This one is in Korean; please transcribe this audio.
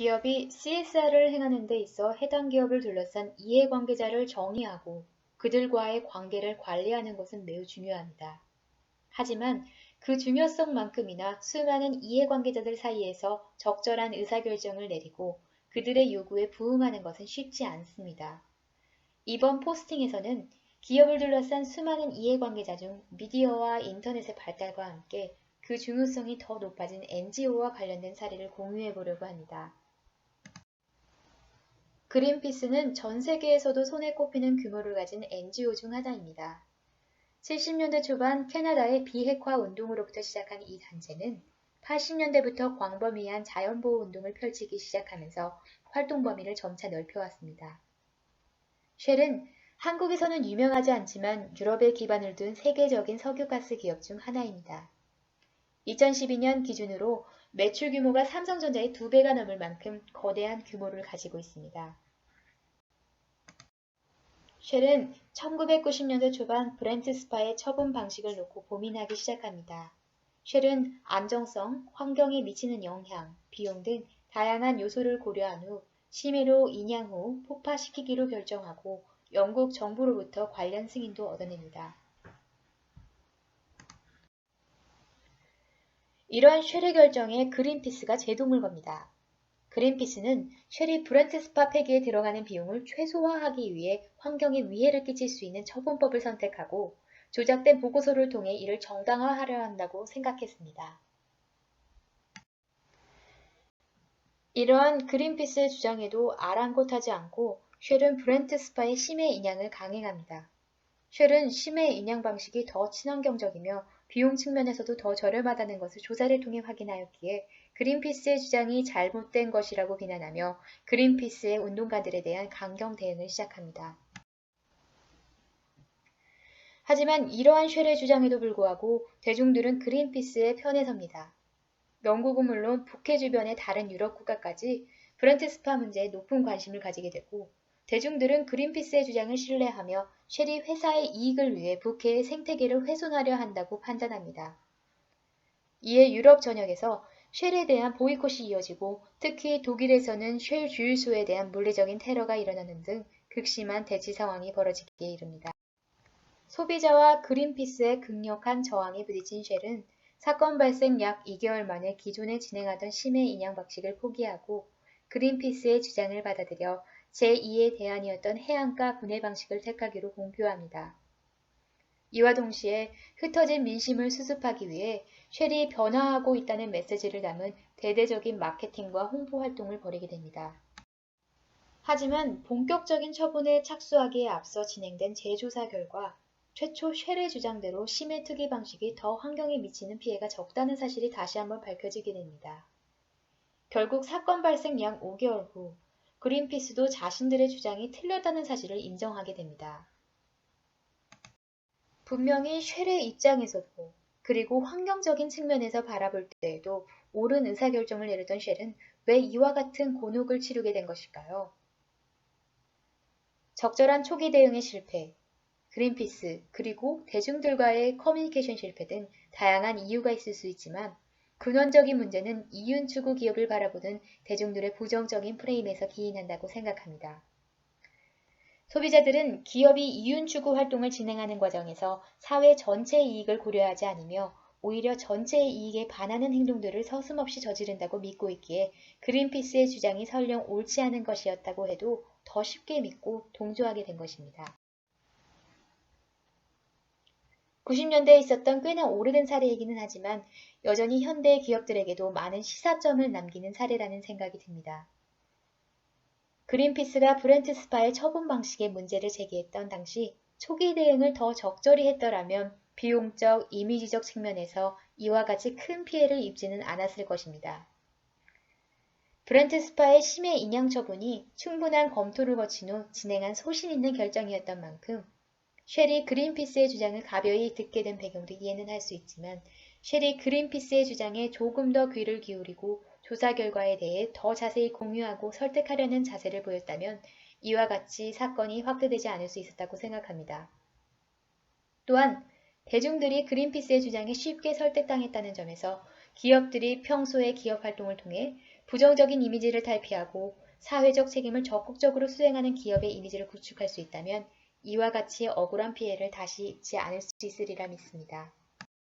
기업이 CSR을 행하는 데 있어 해당 기업을 둘러싼 이해관계자를 정의하고 그들과의 관계를 관리하는 것은 매우 중요합니다. 하지만 그 중요성만큼이나 수많은 이해관계자들 사이에서 적절한 의사결정을 내리고 그들의 요구에 부응하는 것은 쉽지 않습니다. 이번 포스팅에서는 기업을 둘러싼 수많은 이해관계자 중 미디어와 인터넷의 발달과 함께 그 중요성이 더 높아진 NGO와 관련된 사례를 공유해 보려고 합니다. 그린피스는 전 세계에서도 손에 꼽히는 규모를 가진 NGO 중 하나입니다. 70년대 초반 캐나다의 비핵화 운동으로부터 시작한 이 단체는 80년대부터 광범위한 자연보호 운동을 펼치기 시작하면서 활동 범위를 점차 넓혀왔습니다. 쉘은 한국에서는 유명하지 않지만 유럽에 기반을 둔 세계적인 석유가스 기업 중 하나입니다. 2012년 기준으로 매출 규모가 삼성전자의 2배가 넘을 만큼 거대한 규모를 가지고 있습니다. 쉘은 1990년대 초반 브렌트 스파의 처분 방식을 놓고 고민하기 시작합니다. 쉘은 안정성, 환경에 미치는 영향, 비용 등 다양한 요소를 고려한 후 심해로 인양 후 폭파시키기로 결정하고 영국 정부로부터 관련 승인도 얻어냅니다. 이러한 쉘의 결정에 그린피스가 제동을 겁니다. 그린피스는 쉘이 브렌트 스파 폐기에 들어가는 비용을 최소화하기 위해 환경에 위해를 끼칠 수 있는 처분법을 선택하고 조작된 보고서를 통해 이를 정당화하려 한다고 생각했습니다. 이러한 그린피스의 주장에도 아랑곳하지 않고 쉘은 브렌트 스파의 심해 인양을 강행합니다. 쉘은 심해 인양 방식이 더 친환경적이며 비용 측면에서도 더 저렴하다는 것을 조사를 통해 확인하였기에 그린피스의 주장이 잘못된 것이라고 비난하며 그린피스의 운동가들에 대한 강경 대응을 시작합니다. 하지만 이러한 쉘의 주장에도 불구하고 대중들은 그린피스의 편에 섭니다. 영국은 물론 북해 주변의 다른 유럽 국가까지 브렌트 스파 문제에 높은 관심을 가지게 되고 대중들은 그린피스의 주장을 신뢰하며 쉘이 회사의 이익을 위해 북해의 생태계를 훼손하려 한다고 판단합니다. 이에 유럽 전역에서 쉘에 대한 보이콧이 이어지고 특히 독일에서는 쉘 주유소에 대한 물리적인 테러가 일어나는 등 극심한 대치 상황이 벌어지기에 이릅니다. 소비자와 그린피스의 극력한 저항에 부딪힌 쉘은 사건 발생 약 2개월 만에 기존에 진행하던 심해 인양 방식을 포기하고 그린피스의 주장을 받아들여 제2의 대안이었던 해안가 분해 방식을 택하기로 공표합니다. 이와 동시에 흩어진 민심을 수습하기 위해 쉘이 변화하고 있다는 메시지를 담은 대대적인 마케팅과 홍보 활동을 벌이게 됩니다. 하지만 본격적인 처분에 착수하기에 앞서 진행된 재조사 결과 최초 쉘의 주장대로 심해 투기 방식이 더 환경에 미치는 피해가 적다는 사실이 다시 한번 밝혀지게 됩니다. 결국 사건 발생 약 5개월 후 그린피스도 자신들의 주장이 틀렸다는 사실을 인정하게 됩니다. 분명히 쉘의 입장에서도 그리고 환경적인 측면에서 바라볼 때에도 옳은 의사결정을 내렸던 쉘은 왜 이와 같은 곤혹을 치르게 된 것일까요? 적절한 초기 대응의 실패, 그린피스, 그리고 대중들과의 커뮤니케이션 실패 등 다양한 이유가 있을 수 있지만 근원적인 문제는 이윤 추구 기업을 바라보는 대중들의 부정적인 프레임에서 기인한다고 생각합니다. 소비자들은 기업이 이윤 추구 활동을 진행하는 과정에서 사회 전체의 이익을 고려하지 않으며 오히려 전체의 이익에 반하는 행동들을 서슴없이 저지른다고 믿고 있기에 그린피스의 주장이 설령 옳지 않은 것이었다고 해도 더 쉽게 믿고 동조하게 된 것입니다. 90년대에 있었던 꽤나 오래된 사례이기는 하지만 여전히 현대 기업들에게도 많은 시사점을 남기는 사례라는 생각이 듭니다. 그린피스가 브렌트 스파의 처분 방식에 문제를 제기했던 당시 초기 대응을 더 적절히 했더라면 비용적, 이미지적 측면에서 이와 같이 큰 피해를 입지는 않았을 것입니다. 브렌트 스파의 심해 인양 처분이 충분한 검토를 거친 후 진행한 소신 있는 결정이었던 만큼 쉘이 그린피스의 주장을 가벼이 듣게 된 배경도 이해는 할 수 있지만 쉘이 그린피스의 주장에 조금 더 귀를 기울이고 조사 결과에 대해 더 자세히 공유하고 설득하려는 자세를 보였다면 이와 같이 사건이 확대되지 않을 수 있었다고 생각합니다. 또한 대중들이 그린피스의 주장에 쉽게 설득당했다는 점에서 기업들이 평소의 기업 활동을 통해 부정적인 이미지를 탈피하고 사회적 책임을 적극적으로 수행하는 기업의 이미지를 구축할 수 있다면 이와 같이 억울한 피해를 다시 입지 않을 수 있으리라 믿습니다.